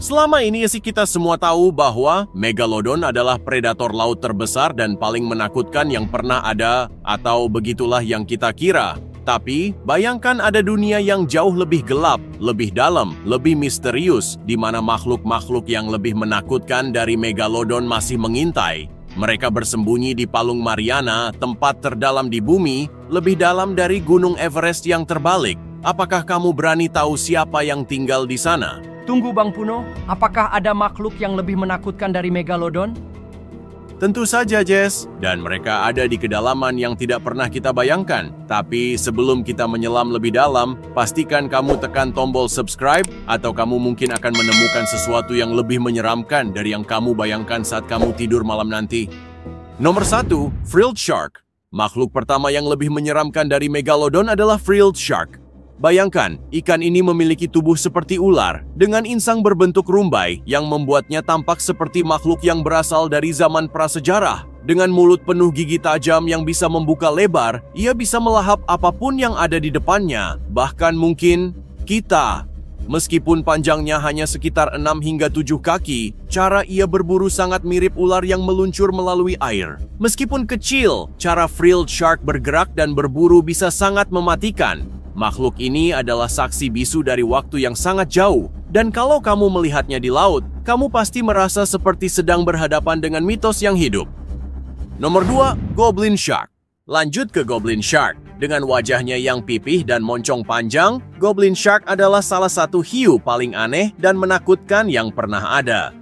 Selama ini sih kita semua tahu bahwa Megalodon adalah predator laut terbesar dan paling menakutkan yang pernah ada, atau begitulah yang kita kira. Tapi, bayangkan ada dunia yang jauh lebih gelap, lebih dalam, lebih misterius, di mana makhluk-makhluk yang lebih menakutkan dari Megalodon masih mengintai. Mereka bersembunyi di Palung Mariana, tempat terdalam di bumi, lebih dalam dari Gunung Everest yang terbalik. Apakah kamu berani tahu siapa yang tinggal di sana? Tunggu Bang Puno, apakah ada makhluk yang lebih menakutkan dari Megalodon? Tentu saja, Jess. Dan mereka ada di kedalaman yang tidak pernah kita bayangkan. Tapi sebelum kita menyelam lebih dalam, pastikan kamu tekan tombol subscribe atau kamu mungkin akan menemukan sesuatu yang lebih menyeramkan dari yang kamu bayangkan saat kamu tidur malam nanti. Nomor 1, Frilled Shark. Makhluk pertama yang lebih menyeramkan dari Megalodon adalah Frilled Shark. Bayangkan, ikan ini memiliki tubuh seperti ular, dengan insang berbentuk rumbai yang membuatnya tampak seperti makhluk yang berasal dari zaman prasejarah. Dengan mulut penuh gigi tajam yang bisa membuka lebar, ia bisa melahap apapun yang ada di depannya, bahkan mungkin kita. Meskipun panjangnya hanya sekitar 6 hingga 7 kaki, cara ia berburu sangat mirip ular yang meluncur melalui air. Meskipun kecil, cara Frilled Shark bergerak dan berburu bisa sangat mematikan. Makhluk ini adalah saksi bisu dari waktu yang sangat jauh, dan kalau kamu melihatnya di laut, kamu pasti merasa seperti sedang berhadapan dengan mitos yang hidup. Nomor 2, Goblin Shark. Lanjut ke Goblin Shark. Dengan wajahnya yang pipih dan moncong panjang, Goblin Shark adalah salah satu hiu paling aneh dan menakutkan yang pernah ada.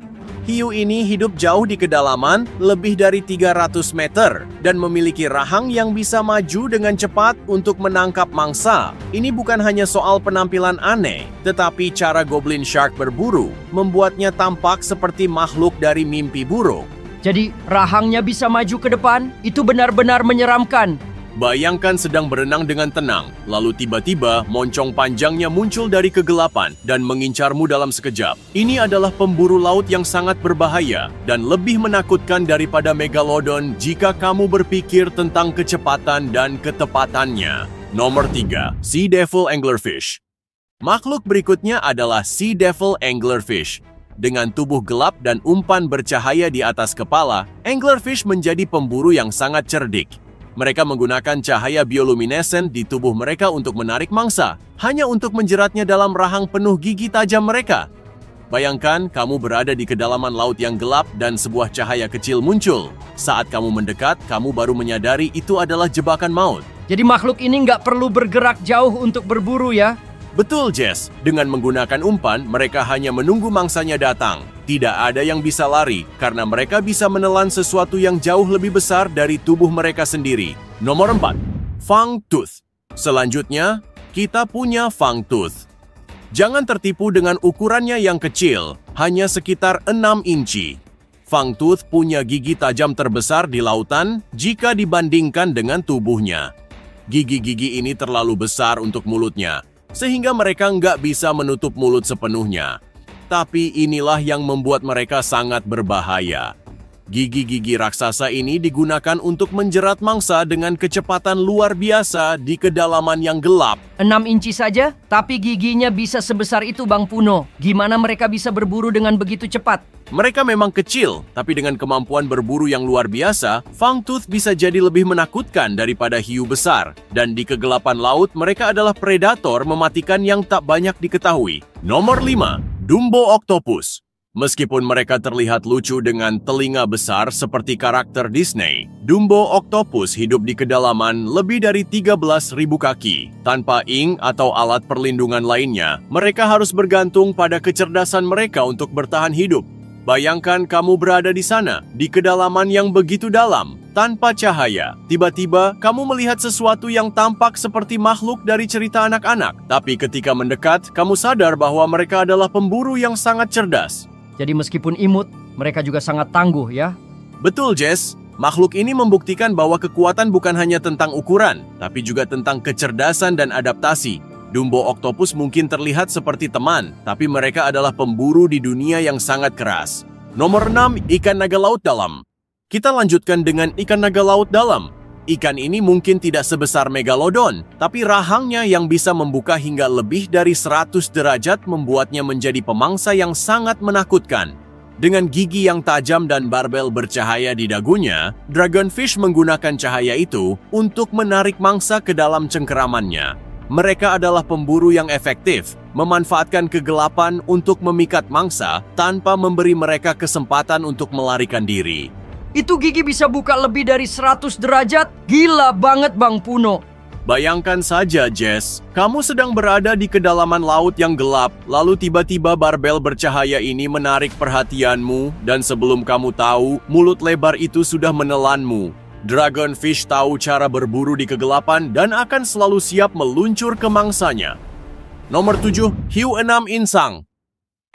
Hiu ini hidup jauh di kedalaman, lebih dari 300 meter, dan memiliki rahang yang bisa maju dengan cepat untuk menangkap mangsa. Ini bukan hanya soal penampilan aneh, tetapi cara Goblin Shark berburu membuatnya tampak seperti makhluk dari mimpi buruk. Jadi, rahangnya bisa maju ke depan? Itu benar-benar menyeramkan. Bayangkan sedang berenang dengan tenang, lalu tiba-tiba moncong panjangnya muncul dari kegelapan dan mengincarmu dalam sekejap. Ini adalah pemburu laut yang sangat berbahaya dan lebih menakutkan daripada Megalodon jika kamu berpikir tentang kecepatan dan ketepatannya. Nomor 3, Sea Devil Anglerfish. Makhluk berikutnya adalah Sea Devil Anglerfish. Dengan tubuh gelap dan umpan bercahaya di atas kepala, anglerfish menjadi pemburu yang sangat cerdik. Mereka menggunakan cahaya bioluminescent di tubuh mereka untuk menarik mangsa, hanya untuk menjeratnya dalam rahang penuh gigi tajam mereka. Bayangkan kamu berada di kedalaman laut yang gelap dan sebuah cahaya kecil muncul. Saat kamu mendekat, kamu baru menyadari itu adalah jebakan maut. Jadi makhluk ini nggak perlu bergerak jauh untuk berburu ya? Betul, Jess. Dengan menggunakan umpan, mereka hanya menunggu mangsanya datang. Tidak ada yang bisa lari, karena mereka bisa menelan sesuatu yang jauh lebih besar dari tubuh mereka sendiri. Nomor 4, Fangtooth. Selanjutnya, kita punya Fangtooth. Jangan tertipu dengan ukurannya yang kecil, hanya sekitar 6 inci. Fangtooth punya gigi tajam terbesar di lautan jika dibandingkan dengan tubuhnya. Gigi-gigi ini terlalu besar untuk mulutnya, sehingga mereka nggak bisa menutup mulut sepenuhnya. Tapi inilah yang membuat mereka sangat berbahaya. Gigi-gigi raksasa ini digunakan untuk menjerat mangsa dengan kecepatan luar biasa di kedalaman yang gelap. 6 inci saja, tapi giginya bisa sebesar itu Bang Puno. Gimana mereka bisa berburu dengan begitu cepat? Mereka memang kecil, tapi dengan kemampuan berburu yang luar biasa, Fangtooth bisa jadi lebih menakutkan daripada hiu besar. Dan di kegelapan laut, mereka adalah predator mematikan yang tak banyak diketahui. Nomor 5, Dumbo Octopus. Meskipun mereka terlihat lucu dengan telinga besar seperti karakter Disney, Dumbo Octopus hidup di kedalaman lebih dari 13.000 kaki. Tanpa ing atau alat perlindungan lainnya, mereka harus bergantung pada kecerdasan mereka untuk bertahan hidup. Bayangkan kamu berada di sana, di kedalaman yang begitu dalam, tanpa cahaya. Tiba-tiba, kamu melihat sesuatu yang tampak seperti makhluk dari cerita anak-anak. Tapi ketika mendekat, kamu sadar bahwa mereka adalah pemburu yang sangat cerdas. Jadi meskipun imut, mereka juga sangat tangguh ya? Betul, Jess. Makhluk ini membuktikan bahwa kekuatan bukan hanya tentang ukuran, tapi juga tentang kecerdasan dan adaptasi. Dumbo Octopus mungkin terlihat seperti teman, tapi mereka adalah pemburu di dunia yang sangat keras. Nomor 6, ikan naga laut dalam. Kita lanjutkan dengan ikan naga laut dalam. Ikan ini mungkin tidak sebesar Megalodon, tapi rahangnya yang bisa membuka hingga lebih dari 100 derajat membuatnya menjadi pemangsa yang sangat menakutkan. Dengan gigi yang tajam dan barbel bercahaya di dagunya, dragonfish menggunakan cahaya itu untuk menarik mangsa ke dalam cengkeramannya. Mereka adalah pemburu yang efektif, memanfaatkan kegelapan untuk memikat mangsa tanpa memberi mereka kesempatan untuk melarikan diri. Itu gigi bisa buka lebih dari 100 derajat? Gila banget Bang Puno. Bayangkan saja, Jess, kamu sedang berada di kedalaman laut yang gelap, lalu tiba-tiba barbel bercahaya ini menarik perhatianmu, dan sebelum kamu tahu, mulut lebar itu sudah menelanmu. Dragonfish tahu cara berburu di kegelapan dan akan selalu siap meluncur ke mangsanya. Nomor 7, hiu 6 insang.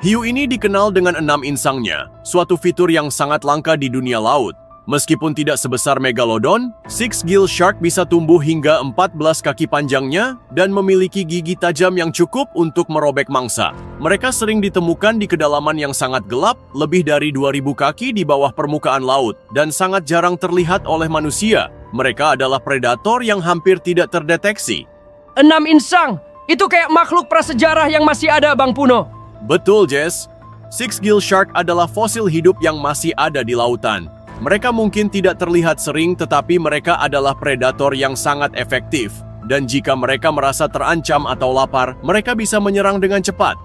Hiu ini dikenal dengan 6 insangnya, suatu fitur yang sangat langka di dunia laut. Meskipun tidak sebesar Megalodon, six-gill shark bisa tumbuh hingga 14 kaki panjangnya dan memiliki gigi tajam yang cukup untuk merobek mangsa. Mereka sering ditemukan di kedalaman yang sangat gelap, lebih dari 2000 kaki di bawah permukaan laut, dan sangat jarang terlihat oleh manusia. Mereka adalah predator yang hampir tidak terdeteksi. 6 insang? Itu kayak makhluk prasejarah yang masih ada Bang Puno. Betul, Jess. Six-gill shark adalah fosil hidup yang masih ada di lautan. Mereka mungkin tidak terlihat sering, tetapi mereka adalah predator yang sangat efektif. Dan jika mereka merasa terancam atau lapar, mereka bisa menyerang dengan cepat.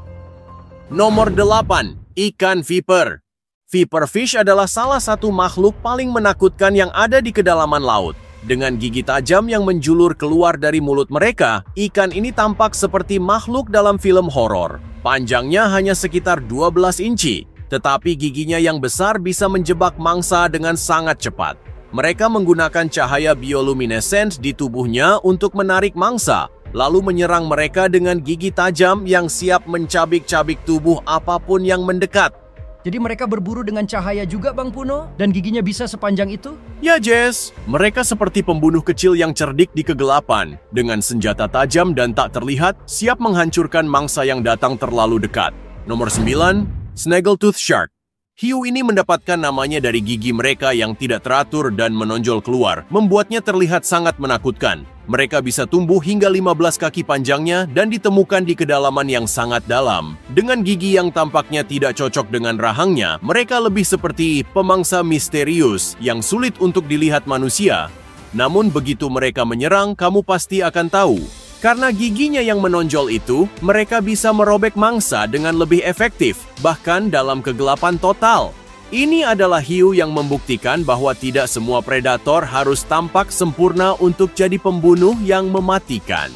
Nomor 8, ikan viper. Viperfish adalah salah satu makhluk paling menakutkan yang ada di kedalaman laut. Dengan gigi tajam yang menjulur keluar dari mulut mereka, ikan ini tampak seperti makhluk dalam film horor. Panjangnya hanya sekitar 12 inci. Tetapi giginya yang besar bisa menjebak mangsa dengan sangat cepat. Mereka menggunakan cahaya bioluminescent di tubuhnya untuk menarik mangsa, lalu menyerang mereka dengan gigi tajam yang siap mencabik-cabik tubuh apapun yang mendekat. Jadi mereka berburu dengan cahaya juga Bang Puno? Dan giginya bisa sepanjang itu? Ya, Jess. Mereka seperti pembunuh kecil yang cerdik di kegelapan. Dengan senjata tajam dan tak terlihat, siap menghancurkan mangsa yang datang terlalu dekat. Nomor 9, Snaggletooth Shark. Hiu ini mendapatkan namanya dari gigi mereka yang tidak teratur dan menonjol keluar, membuatnya terlihat sangat menakutkan. Mereka bisa tumbuh hingga 15 kaki panjangnya dan ditemukan di kedalaman yang sangat dalam. Dengan gigi yang tampaknya tidak cocok dengan rahangnya, mereka lebih seperti pemangsa misterius yang sulit untuk dilihat manusia. Namun begitu mereka menyerang, kamu pasti akan tahu. Karena giginya yang menonjol itu, mereka bisa merobek mangsa dengan lebih efektif, bahkan dalam kegelapan total. Ini adalah hiu yang membuktikan bahwa tidak semua predator harus tampak sempurna untuk jadi pembunuh yang mematikan.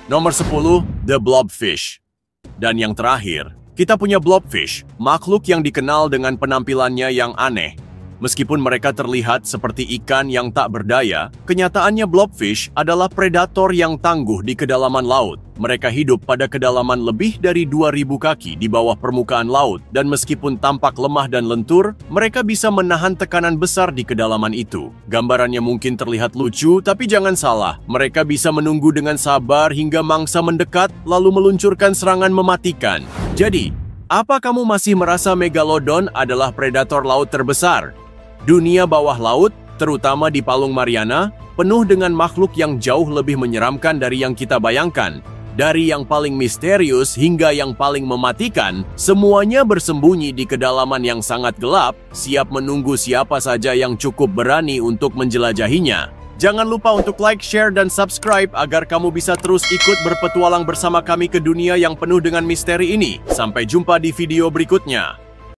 Nomor 10, the blobfish. Dan yang terakhir, kita punya blobfish, makhluk yang dikenal dengan penampilannya yang aneh. Meskipun mereka terlihat seperti ikan yang tak berdaya, kenyataannya blobfish adalah predator yang tangguh di kedalaman laut. Mereka hidup pada kedalaman lebih dari 2000 kaki di bawah permukaan laut, dan meskipun tampak lemah dan lentur, mereka bisa menahan tekanan besar di kedalaman itu. Gambarannya mungkin terlihat lucu, tapi jangan salah, mereka bisa menunggu dengan sabar hingga mangsa mendekat, lalu meluncurkan serangan mematikan. Jadi, apa kamu masih merasa Megalodon adalah predator laut terbesar? Dunia bawah laut, terutama di Palung Mariana, penuh dengan makhluk yang jauh lebih menyeramkan dari yang kita bayangkan. Dari yang paling misterius hingga yang paling mematikan, semuanya bersembunyi di kedalaman yang sangat gelap, siap menunggu siapa saja yang cukup berani untuk menjelajahinya. Jangan lupa untuk like, share, dan subscribe agar kamu bisa terus ikut berpetualang bersama kami ke dunia yang penuh dengan misteri ini. Sampai jumpa di video berikutnya.